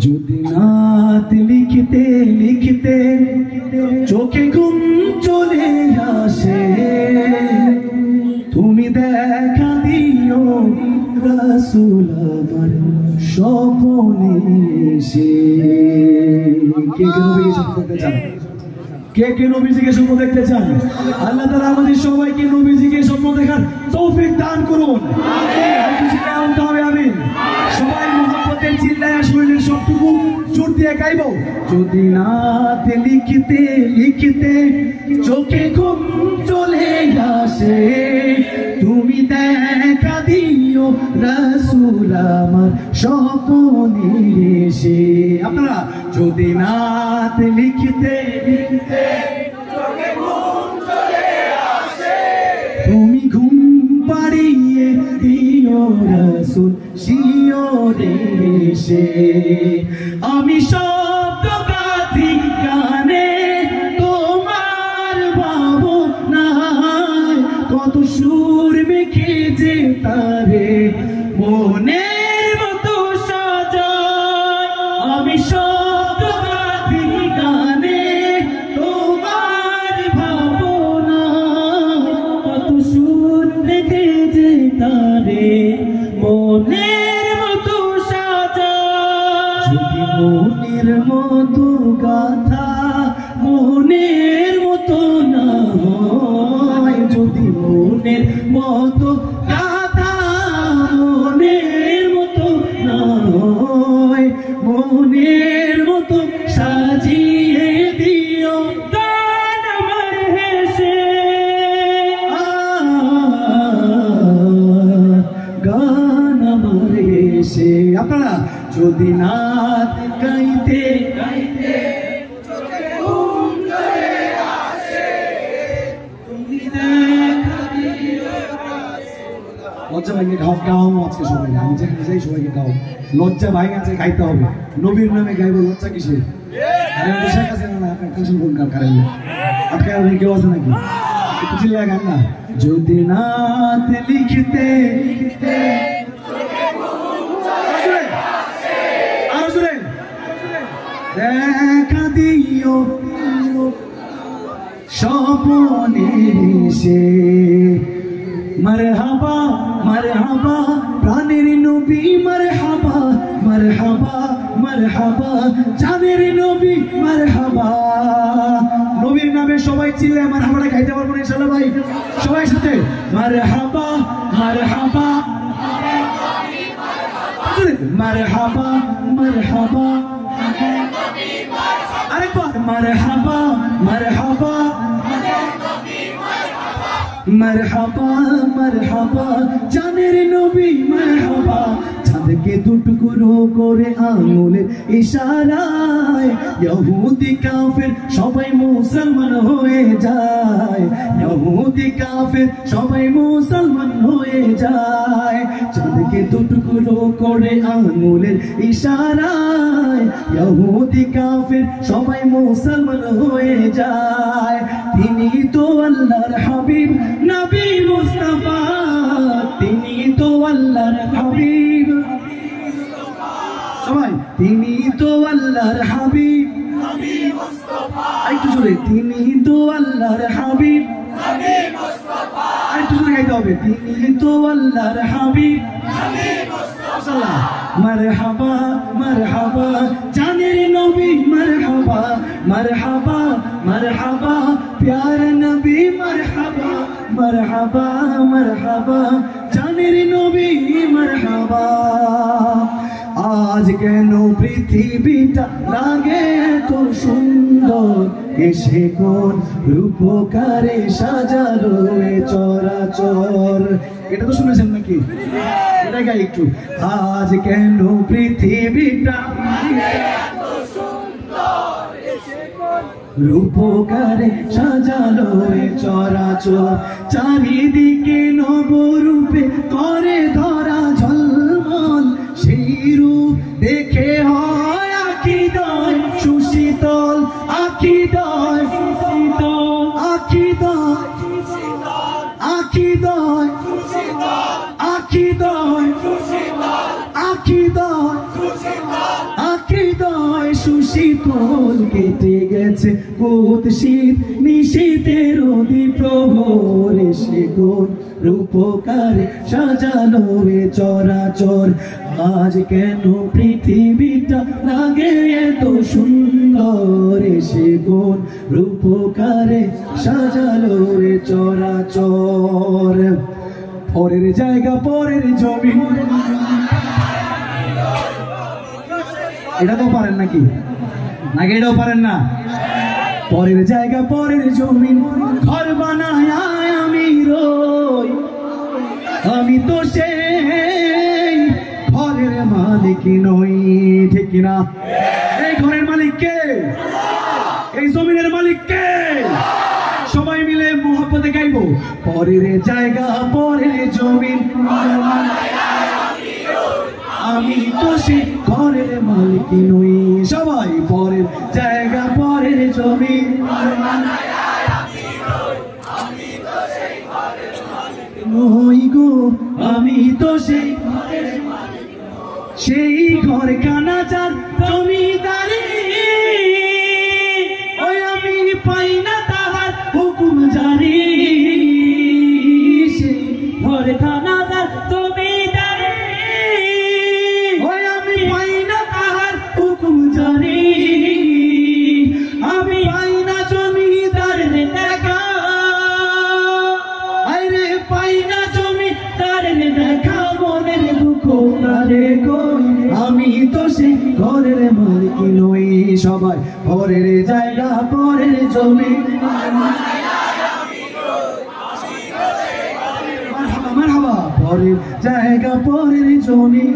যদি নাত লিখতে লিখতে চোখে ঘুম চলে আসে, তুমি দেখা দিও রাসূল আমার স্বপ্নে এসে। কে কে নবীর স্বপ্ন দেখতে চান? কে কে নবীজিকে স্বপ্ন দেখতে চান? আল্লাহ তাআলা আমাদের সবাইকে নবীজিকে স্বপ্ন দেখার তৌফিক দান করুন। আমিন। সবাই মুহাব্বতের চিল্লায়া শরীরের সবটুকু জোর দিয়ে গাইবো। যদি নাত লিখতে লিখতে চোখে ঘুম চলে আসে, তুমি দেখা দিও রাসূল আমার স্বপ্নে এসে। আপনারা যদি নাত লিখতে লিখতে চোখে ঘুম চলে আসে, তুমি ঘুম পাড়িয়ে দিও রাসূল শিওরে এসে। আমি শব্দ গাথি গানে তোমার ভাবনায়, কত সুর মেখে যে তারে মনের মতো সাজায়। আমি শব্দ গাথি গানে তোমার ভাবনায়, কত সুর মেখে যে তারে মনের মতো সাজায়। যদি মনের মতো গাথা মনের মতো না হয়, যদি মনের মতো গাথা মনের মতো না হয়, মনের মতো সাজিয়ে দিও গান আমার হেসে। গান আমার হেসে। আপনারা যদি নাত গাইতে গাইতে চোখে ঘুম চলে আসে, তুমি দেখা দিও রাসূল। লজ্জা ভাঙে গাও গাও আজকে সবাই, আমি যেখানে যাই সবাইকে গাও। লজ্জা ভাঙে আছে গাইতে হবে, নবীর নামে গাইবো, লজ্জা কিসের? আরে আমি শেখ আছে না, আপনার টেনশন কোন কারণে আটকে আপনি কেউ আছে নাকি? একটু চিল্লায় গান না। যদি নাত লিখতে লিখতে দেখা দিও স্বপ্নে এসে। মারহাবা মারহাবা প্রাণের নবী, মারহাবা মারহাবা মারহাবা জানের নবী, মারহাবা। নবীর নামে সবাই চিল্লায় মারহাবাটা গাইতে পারবো না ইনশাআল্লাহ ভাই? সবাই সাথে মারহাবা মারহাবা মারহাবা মারহাবা, আরেকবার মারহাবা মারহাবা মারহাবা মারহাবা জানের নবী, মারহাবা। চাঁদকে দুটুকরো করে আঙুলের ইশারায় ইহুদি কাফের সবাই মুসলমান হয়ে যায়, ইহুদি কাফের সবাই মুসলমান হয়ে যায়। চাঁদকে দুটুকরো করে আঙুলের ইশারায় ইহুদি কাফের সবাই মুসলমান হয়ে যায়। তিনি তো আল্লাহর হাবিব নবী মুস্তাফা, তিনি তো আল্লাহর হাবিব। সবাই তিনি তো আল্লাহর হাবিব নবী মুস্তাফা। একটু জোরে, তিনি তো আল্লাহর হাবিব নবী মুস্তাফা। একটু জোরে গাইতে হবে, তিনি তো আল্লাহর হাবিব নবী মুস্তাফা। মারহাবা মারহাবা জানের নবী, মারহাবা মারহাবা মারহাবা প্যার নবী, মারহাবা মারহাবা মারহাবা জানের নবী, মারহাবা। আজ কেন পৃথিবীটা লাগে এত সুন্দর, এসে কোন রূপকারে সাজালো এ চরাচর। এটা তো শুনেছেন নাকি? এটা গাই একটু। আজ কেন পৃথিবীটা এত সুন্দর, এসে কোন রূপকারে সাজালো এ চরাচর। চারিদিকে নবরূপে করে ধরা ঝলমল, সেই রূপ দেখে হয় আকিদায় সুশীতল, আকিদায় সুশীতল, আকিদায় আকিদায় আকিদায় আকিদায় আকিদায় শীতল কেটে গেছে কুৎসিত নিশীথের প্রহর এসে কোন রূপকারে সাজালো এ চরাচর। আজ কেন পৃথিবীটা লাগে এত সুন্দর, এসে কোন রূপকারে সাজালো এ চরাচর। পরের জায়গা পরের জমি, এটা তো পারেন নাকি? এটাও পারেন না? পরের জায়গা পরের জমিন ঘর বানায় আমি রই, আমি তো সেই ঘরের মালিক নই। ঠিক কিনা? এই ঘরের মালিক কে? এই জমিনের মালিক কে? সবাই মিলে মোহাব্বতে গাইবো, পরের জায়গা পরের জমিন আমি তো সে ঘরের মালিক নই। সবাই পরের জায়গা পরের জমিন নই গো, আমি তো সেই ঘর কানা যার জমিদারি, ওই আমি পাই না তাহার হুকুম জারি। সেই ঘর কানা যার জমিদারি, ওই আমি পাই না তাহার হুকুম জারি। আমি পাই না জমিদার দেখা, আরে পাই না জমিদার দেখা, মনের দুঃখ তারে কই, আমি তো সেই ঘরের মালিক নই। সবাই পরের জায়গা পরের জমি, মারহাবা, পরের জায়গা পরের জমি।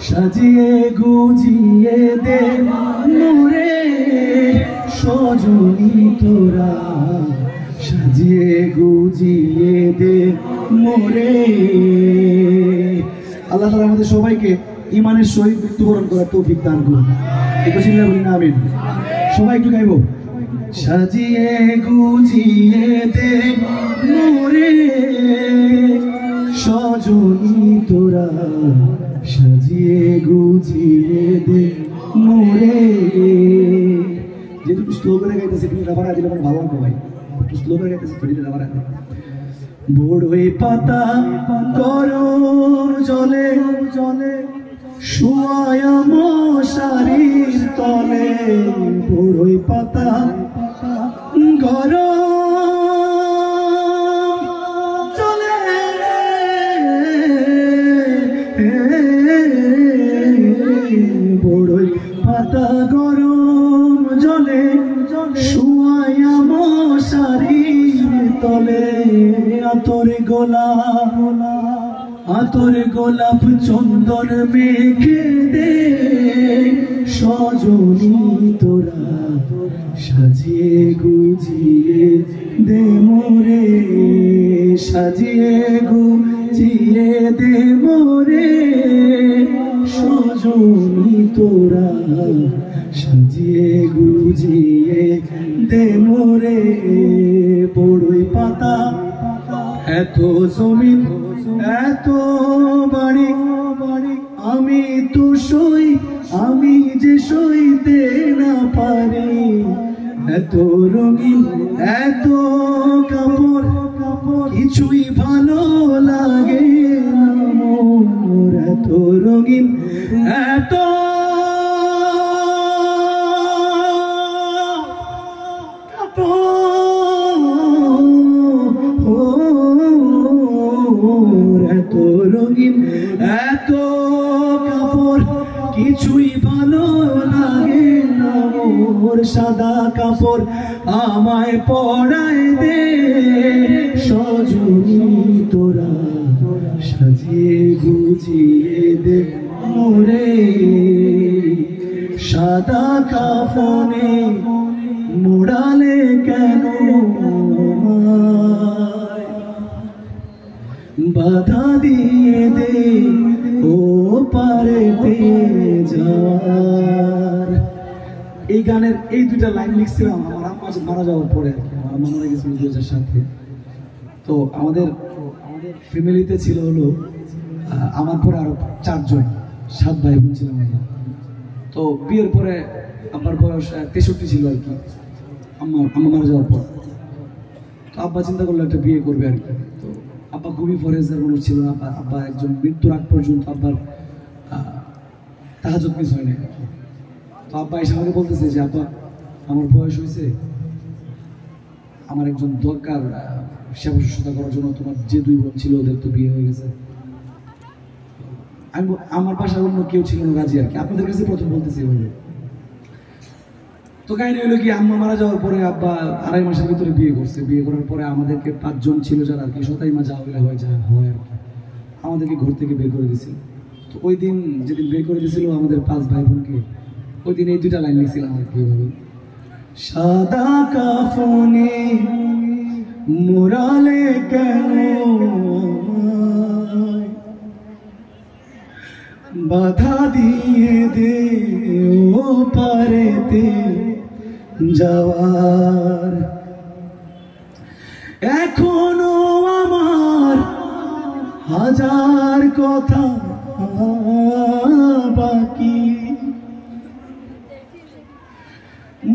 সাজিয়ে গুজিয়ে দে মোরে সজনী তোরা, সাজিয়ে গুজিয়ে দে মোরে। আল্লাহ তাআলা আমাদের সবাইকে ঈমানের সহিত মৃত্যুবরণ করার তৌফিক দান করুন। একটু চিল্লা বলি না আমিন। সবাই একটু গাইবো, সাজিয়ে গুজিয়ে দে মোরে সজনী তোরা, সাজিয়ে গুজিয়ে দে মোরে। যেহেতু স্লো করে গাইতেছে, কিন্তু রাবার দিলে আমার ভালো লাগবে ভাই, একটু স্লো করে গাইতেছে, থরিটা রাবার আছে। বড়ই পাতা গরম জলে জলে শুয়ায় মশারির তলে, বড়ই পাতা গরম জলে বড়ই পাতা গরম জলে শুয়ায় মশারির তলে। আতর গোলাপ চন্দন মেখে দে সজনী তোরা, সাজিয়ে গুজিয়ে দে মোরে, সাজিয়ে গুজিয়ে দে মোরে সজনী তোরা, সাজিয়ে গুজিয়ে দে মোরে। বড়ই পাতা এত জমিন এত বাড়ি, আমি তো সই, আমি যে সইতে না পারি। এত রঙিন এত কাপড়, কিছুই ভালো লাগে না মোর। এত রঙিন এত এত রঙিন এত কাপড়, কিছুই ভালো লাগে না মোর। সাদা কাপড় আমায় পরায় দে সজনী তোরা, সাজিয়ে গুজিয়ে দে মোরে। সাদা কাফনে মোড়ালে কেন বাধা দিয়ে দে ও পারেতে যাওয়ার। এই গানের এই দুইটা লাইন লিখছিলাম আমার আম্মা মারা যাওয়ার পরে। আমার আম্মা মারা গেছিল 2007-এ। তো আমাদের ফ্যামিলিতে ছিল হলো আমার পরে আরো 4 জন 7 ভাই বোন ছিলাম আমরা। তো বিয়ের পরে আব্বার বয়স 63 ছিল আর কি, আম্মা মারা যাওয়ার পর। তো আব্বা চিন্তা করলো একটা বিয়ে করবে আর কি। তো আব্বা খুবই ফরেজার মানুষ ছিল না, আব্বা একজন মৃত্যুর আগ পর্যন্ত আব্বার তাহাজ্জুদ মিস হয় না। তো আব্বা এসে আমাকে বলতেছে যে আব্বা আমার বয়স হয়েছে, আমার একজন দরকার সেবা শুশ্রূষা করার জন্য, তোমার যে 2 বোন ছিল ওদের তো বিয়ে হয়ে গেছে। আমি আমার বাসার অন্য কেউ ছিল না রাজি আর কি, আপনাদের কাছে প্রথম বলতেছি এভাবে। তো কাহিনী হলো কি, আম্মা মারা যাওয়ার পরে আব্বা 2.5 মাসের ভিতরে বিয়ে করছে। বিয়ে করার পরে আমাদেরকে 5 জন ছিল যারা আর কি, সতাই মা যা হইলে হয় যা হয় আর কি, আমাদেরকে ঘর থেকে বের করে দিয়েছিল। তো ওই দিন যেদিন বের করে দিয়েছিল আমাদের 5 ভাই বোনকে, ওই দিন এই 2টা লাইন লিখছিলাম আর কি এভাবে, সাদা কাফনে মোরালে কেন বাধা দিয়ে দে ও পারেতে যাওয়ার, এখনো আমার হাজার কথা বাকি,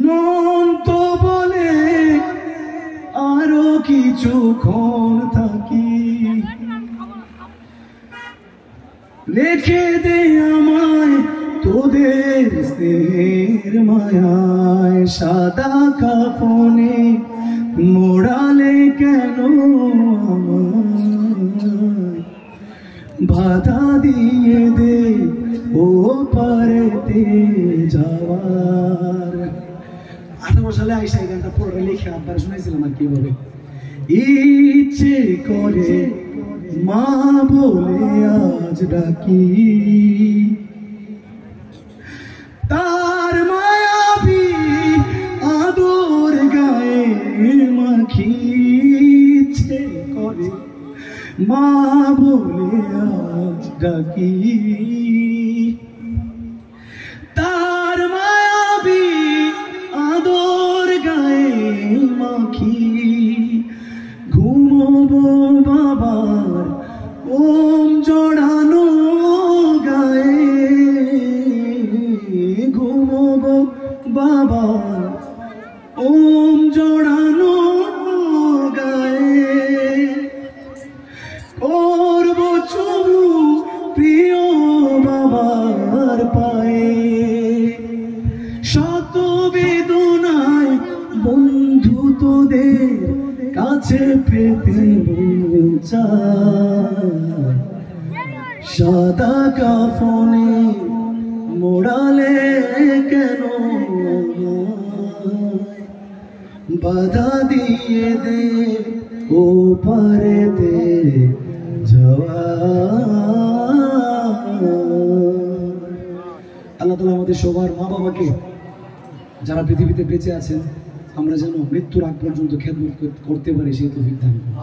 মন তো বলে আরো কিছুক্ষণ থাকি, রেখে দে আমায় তোদের স্নেহের মায়ায়, সাদা কাফনে মোড়ালে কেন বাধা দিয়ে দে ও পারেতে যাওয়ার। 18 সালে আইসা এই গানটা পড়ে লিখে আব্বার শুনাইছিলাম আর কিভাবে, ইচ্ছে করে মা বলে আজ ডাকি, তার মায়াবী আদর গায়ে মাখি, ইচ্ছে করে মা বলে আজ ডাকি, তার মায়াবী আদর গায়ে মাখি, ঘুমোবো বাবার ওম জড়ানো গায়ে, ঘুমোবো বাবার ওম জড়ানো গায়ে, করবো চুমু প্রিয় বাবার পায়ে, শত বেদনায় বন্ধু তোদের কাছে পেতে চায়, সাদা কাফনে মোড়ালে কেন বাধা দিয়ে দে ও পারেতে যাওয়া। আল্লাহ তাআলা আমাদের সবার মা বাবাকে যারা পৃথিবীতে বেঁচে আছেন আমরা যেন মৃত্যুর আগ পর্যন্ত খেদমত করতে পারি সেই তৌফিক দান করুন।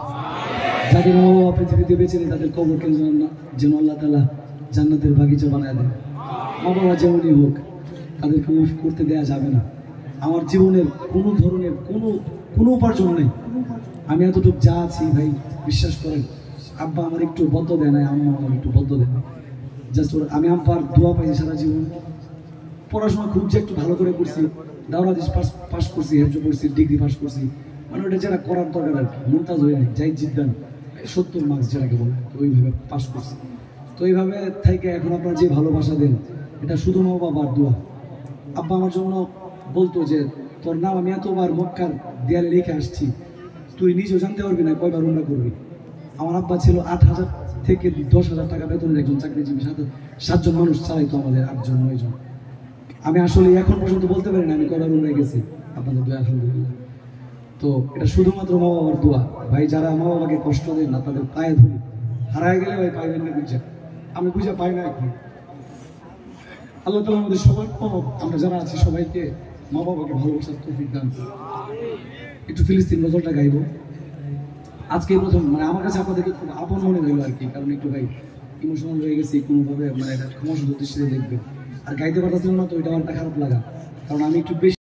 যাদের মা বাবা পৃথিবীতে বেঁচে নেই তাদের কবরকে যেন আল্লাহ তাআলা জান্নাতের বাগিচা বানায় দেন। মা বাবা যেমনই হোক তাদেরকে উফ করতে দেওয়া যাবে না। আমার জীবনের কোনো ধরনের কোনো উপার্জন নেই, আমি এতটুকু যা আছি ভাই বিশ্বাস করেন, আব্বা আমার একটু বদ্ধ দেয় না, আম্মা আমার একটু বদ্ধ দেয় না। জাস্ট আমি আব্বার দোয়া পাইছি সারা জীবন। পড়াশোনা খুব যে একটু ভালো করে করছি, দাওরাদিস পাস করছি, হেফজ করছি, ডিগ্রি পাস করছি, মানে ওটা যেটা করার দরকার আর কি, মুমতাজ হয়ে নেই, যাই জিদ্দান 70 মার্কস যেটাকে বলে, তো ওইভাবে পাস করছি। তো এইভাবে থেকে এখন আপনারা যে ভালোবাসা দেন এটা শুধু মা বাবার দোয়া। আব্বা আমার জন্য বলতো যে তোর নাম আমি এতবার মক্কার দেয়ালে রেখে আসছি, তুই নিজেও জানতে পারবি না কয়বার উমরা করবি। আমার আব্বা ছিল 8,000 থেকে 10,000 টাকা বেতনের একজন চাকরিজীবী, 7 জন মানুষ চালাইতো আমাদের, 8 জন 9 জন। আমি আসলে এখন পর্যন্ত বলতে পারি না আমি কয়বার উমরা গেছি, আপনাদের দোয়া আলহামদুলিল্লাহ। তো এটা শুধুমাত্র মা বাবার দোয়া। ভাই যারা মা বাবাকে কষ্ট দেন না তাদের পায়ে ধরি, হারায় গেলে ভাই পাইবেন না বুঝে, আমি বুঝে পাই না এখন। আল্লাহ তাআলা আমাদের সবার আমরা যারা আছি সবাইকে মা বাবাকে ভালোবাসার তৌফিক দান করুন। একটু ফিলিস্তিন গজলটা গাইবো আজকে প্রথম, মানে আমার কাছে আপনাদেরকে খুব আপন মনে হইলো আর কি, কারণ একটু ভাই ইমোশনাল হয়ে গেছি কোনোভাবে, মানে এটা ক্ষমাসুন্দর দৃষ্টিতে দেখবেন। আর গাইতে পারতেছিলাম না তো এটা আমার খারাপ লাগা, কারণ আমি একটু বেশি